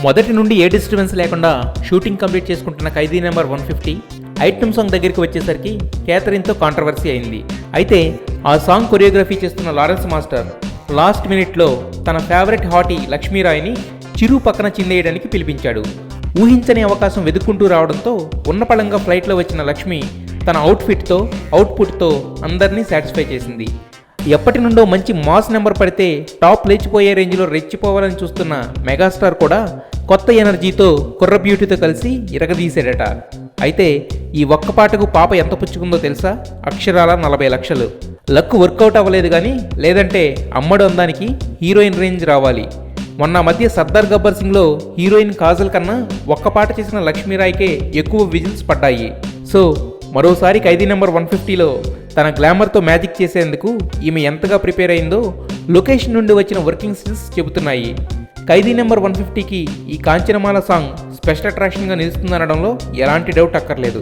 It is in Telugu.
మొదటి నుండి ఏ డిస్టర్బెన్స్ లేకుండా షూటింగ్ కంప్లీట్ చేసుకుంటున్న ఖైదీ నెంబర్ 150 ఐటమ్ సాంగ్ దగ్గరికి వచ్చేసరికి కేథరిన్తో కాంట్రవర్సీ అయింది. అయితే ఆ సాంగ్ కొరియోగ్రఫీ చేస్తున్న లారెన్స్ మాస్టర్ లాస్ట్ మినిట్లో తన ఫేవరెట్ హాటీ లక్ష్మీరాయ్ని చిరు పక్కన చిందేయడానికి పిలిపించాడు. ఊహించని అవకాశం వెతుక్కుంటూ రావడంతో ఉన్నపళంగా ఫ్లైట్లో వచ్చిన లక్ష్మి తన అవుట్ఫిట్తో అవుట్పుట్తో అందరినీ సాటిస్ఫై చేసింది. ఎప్పటి నుండో మంచి మాస్ నెంబర్ పడితే టాప్ లేచిపోయే రేంజ్లో రెచ్చిపోవాలని చూస్తున్న మెగాస్టార్ కూడా కొత్త ఎనర్జీతో కుర్ర బ్యూటీతో కలిసి ఇరగదీశాడట. అయితే ఈ ఒక్క పాటకు పాప ఎంత పుచ్చుకుందో తెలుసా? అక్షరాల 40 లక్షలు. లక్ వర్కౌట్ అవ్వలేదు కానీ, లేదంటే అమ్మడు అందానికి హీరోయిన్ రేంజ్ రావాలి. మొన్న మధ్య సర్దార్ గబ్బర్ సింగ్లో హీరోయిన్ కాజల్ కన్నా ఒక్క పాట చేసిన లక్ష్మీరాయ్కే ఎక్కువ విజిల్స్ పడ్డాయి. సో మరోసారి ఖైదీ నెంబర్ 150లో తన గ్లామర్తో మ్యాజిక్ చేసేందుకు ఈమె ఎంతగా ప్రిపేర్ అయిందో లొకేషన్ నుండి వచ్చిన వర్కింగ్ స్టిల్స్ చెబుతున్నాయి. ఖైదీ నెంబర్ 150కి ఈ కాంచనమాల సాంగ్ స్పెషల్ అట్రాక్షన్గా నిలుస్తుందనడంలో ఎలాంటి డౌట్ అక్కర్లేదు.